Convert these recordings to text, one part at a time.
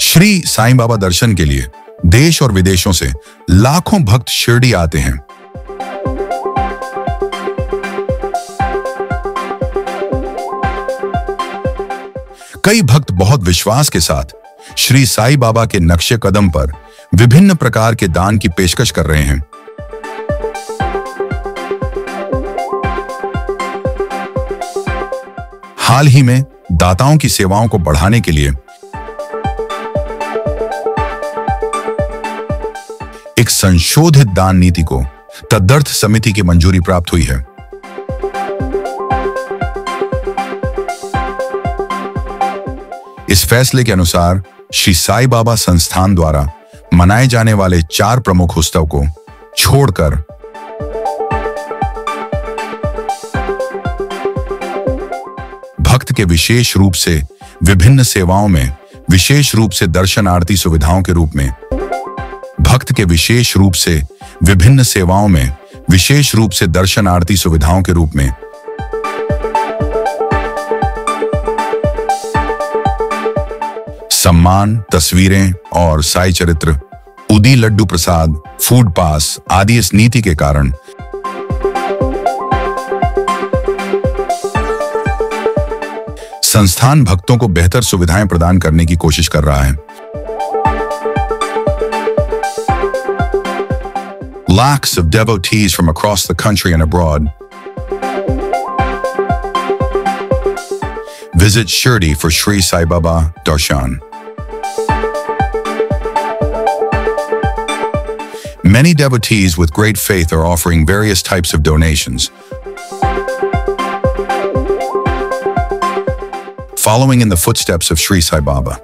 श्री साईं बाबा दर्शन के लिए देश और विदेशों से लाखों भक्त शिरडी आते हैं। कई भक्त बहुत विश्वास के साथ श्री साईं बाबा के नक्शे कदम पर विभिन्न प्रकार के दान की पेशकश कर रहे हैं। हाल ही में दाताओं की सेवाओं को बढ़ाने के लिए एक संशोधित दान नीति को तदर्थ समिति की मंजूरी प्राप्त हुई है। इस फैसले के अनुसार श्री साईं बाबा संस्थान द्वारा मनाए जाने वाले 4 प्रमुख उत्सव को छोड़कर भक्त के विशेष रूप से विभिन्न सेवाओं में विशेष रूप से दर्शन आरती सुविधाओं के रूप में भक्त के विशेष रूप से विभिन्न सेवाओं में विशेष रूप से दर्शन आरती सुविधाओं के रूप में सम्मान, तस्वीरें और साई चरित्र, उदी लड्डू प्रसाद, फूड पास आदि इस नीति के कारण संस्थान भक्तों को बेहतर सुविधाएं प्रदान करने की कोशिश कर रहा है। Lakhs of devotees from across the country and abroad visit Shirdi for Sri Sai Baba Darshan. Many devotees with great faith are offering various types of donations, following in the footsteps of Sri Sai Baba.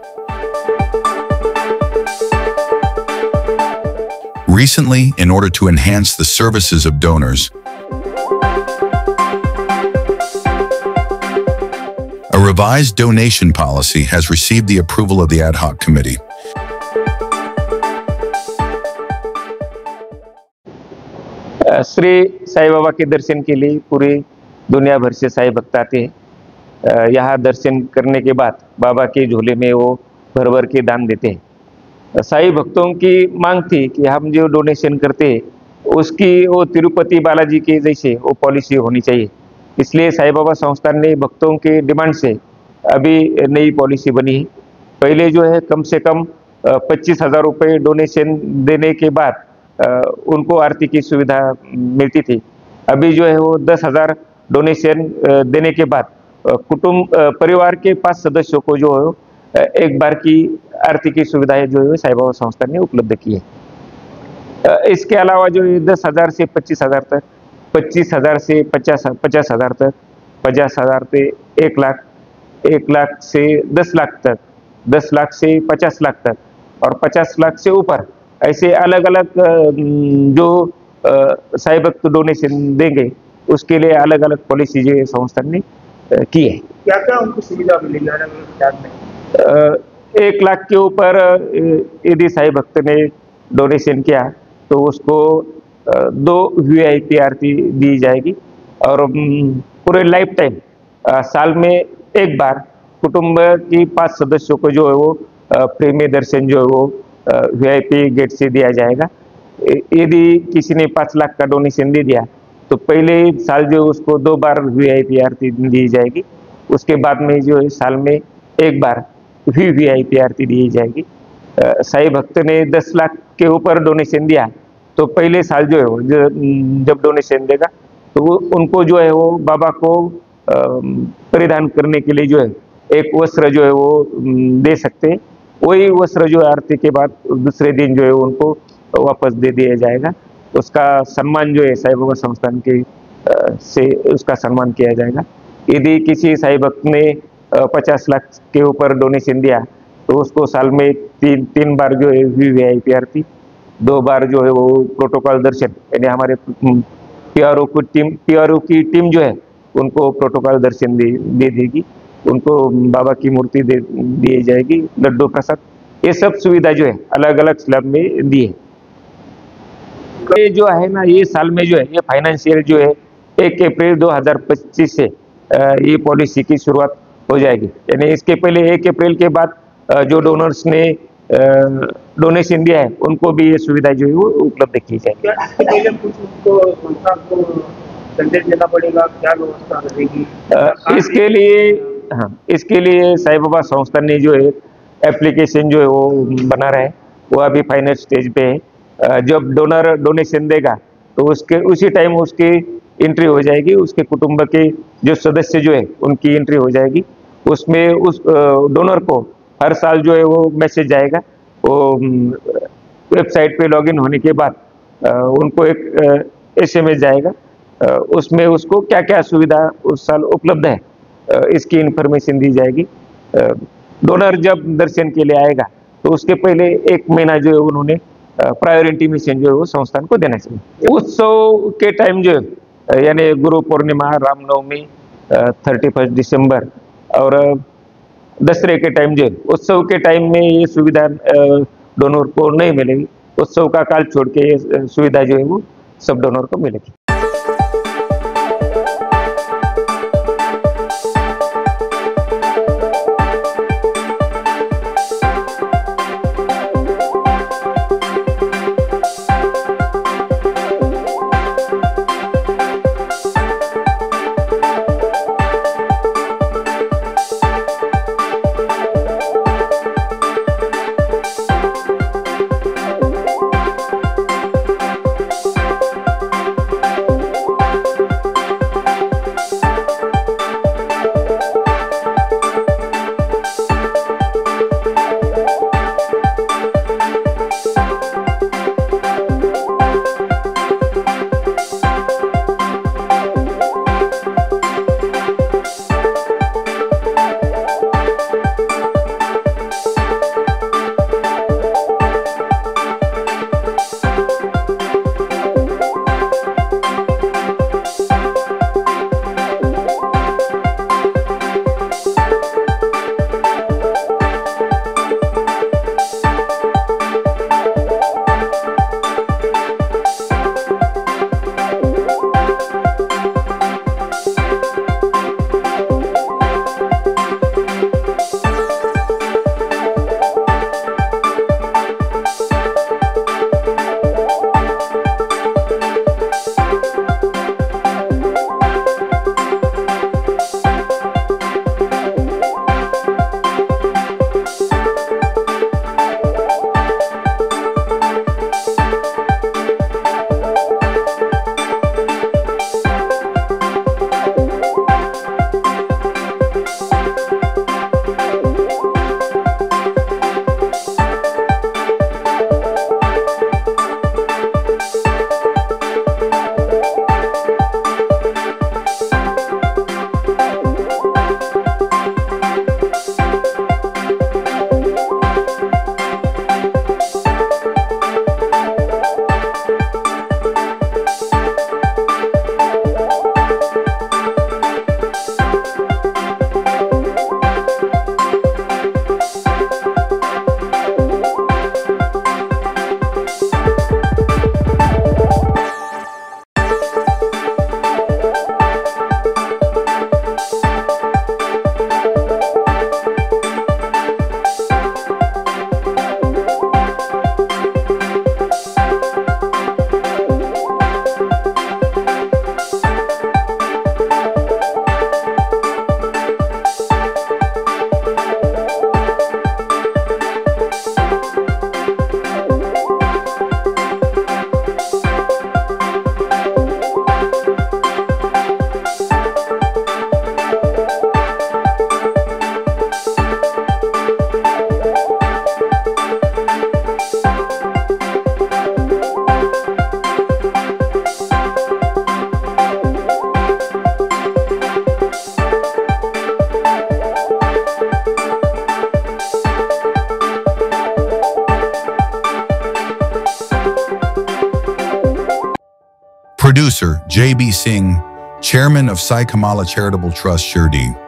Recently, in order to enhance the services of donors, a revised donation policy has received the approval of the ad hoc committee. Shri Sai Baba के दर्शन के लिए पूरी दुनिया भर से साईं भक्त आते हैं। यहाँ दर्शन करने के बाद बाबा के झोले में वो भर भर के दान देते हैं। साईं भक्तों की मांग थी कि हम जो डोनेशन करते हैं उसकी वो तिरुपति बालाजी के जैसे वो पॉलिसी होनी चाहिए। इसलिए साईं बाबा संस्थान ने भक्तों के डिमांड से अभी नई पॉलिसी बनी है। पहले जो है कम से कम 25,000 रुपये डोनेशन देने के बाद उनको आरती की सुविधा मिलती थी। अभी जो है वो 10,000 डोनेशन देने के बाद कुटुंब परिवार के 5 सदस्यों को जो है एक बार की आरती की सुविधाएं जो है साईं बाबा संस्थान ने उपलब्ध की है। इसके अलावा जो 10,000 से 25,000 तक, 25,000 से 50,000 तक, 50,000 से 1 लाख, 1 लाख से 10 लाख तक, 10 लाख से 50 लाख तक और 50 लाख से ऊपर ऐसे अलग अलग जो साईं भक्त डोनेशन देंगे उसके लिए अलग अलग पॉलिसी जो संस्थान ने की है। क्या क्या उनको सुविधा मिलेगी अलग अलग चार्ज में? 1 लाख के ऊपर यदि साईं भक्त ने डोनेशन किया तो उसको 2 VIP आरती दी जाएगी और पूरे लाइफ टाइम साल में एक बार कुटुंब की 5 सदस्यों को जो है वो फ्री में दर्शन जो है वो VIP गेट से दिया जाएगा। यदि किसी ने 5 लाख का डोनेशन दे दिया तो पहले साल जो उसको 2 बार VIP आरती दी जाएगी। उसके बाद में जो है साल में 1 बार VIP आरती दी जाएगी। साईं भक्त ने 10 लाख के ऊपर डोनेशन दिया तो पहले साल जो है वो जब डोनेशन देगा तो वो उनको जो है वो बाबा को परिधान करने के लिए जो है एक वस्त्र जो है वो दे सकते हैं। वही वस्त्र जो आरती के बाद दूसरे दिन जो है उनको वापस दे दिया जाएगा। उसका सम्मान जो है साईं बाबा संस्थान के से उसका सम्मान किया जाएगा। यदि किसी साईं भक्त ने 50 लाख के ऊपर डोनेशन दिया तो उसको साल में 3 बार जो है VIP आरती, 2 बार जो है वो प्रोटोकॉल दर्शन, यानी हमारे PRO की टीम जो है उनको प्रोटोकॉल दर्शन दे देगी। उनको बाबा की मूर्ति दी जाएगी, लड्डू प्रसाद, ये सब सुविधा जो है अलग अलग स्लैब में दी है। ये जो है ना, ये साल में जो है ये फाइनेंशियल जो है 1 अप्रैल 2025 से ये पॉलिसी की शुरुआत हो जाएगी। यानी इसके पहले 1 अप्रैल के बाद जो डोनर्स ने डोनेशन दिया है उनको भी ये सुविधा जो है वो उपलब्ध की जाएगी। क्या इसके पहले कुछ उनको संस्था को संदेश देना पड़ेगा, क्या व्यवस्था रहेगी? इसके लिए साईं बाबा संस्थान ने जो है एप्लीकेशन जो है वो बना रहा है, वो अभी फाइनल स्टेज पे है। जब डोनर डोनेशन देगा तो उसी टाइम उसकी एंट्री हो जाएगी, उसके कुटुंब के जो सदस्य जो है उनकी एंट्री हो जाएगी। उसमें उस डोनर को हर साल जो है वो मैसेज आएगा। वो वेबसाइट पे लॉगिन होने के बाद उनको एक SMS जाएगा, उसमें उसको क्या क्या सुविधा उस साल उपलब्ध है इसकी इंफॉर्मेशन दी जाएगी। डोनर जब दर्शन के लिए आएगा तो उसके पहले 1 महीना जो है उन्होंने प्रायर इंटीमेशन जो है वो संस्थान को देना चाहिए। उत्सव के टाइम जो है यानी गुरु पूर्णिमा, रामनवमी, 31 दिसंबर और दशहरे के टाइम जो है, उत्सव के टाइम में ये सुविधा डोनर को नहीं मिलेगी। उत्सव का काल छोड़ के ये सुविधा जो है वो सब डोनर को मिलेगी। Producer J.B. Singh, Chairman of Sai Kamala Charitable Trust, Shirdi.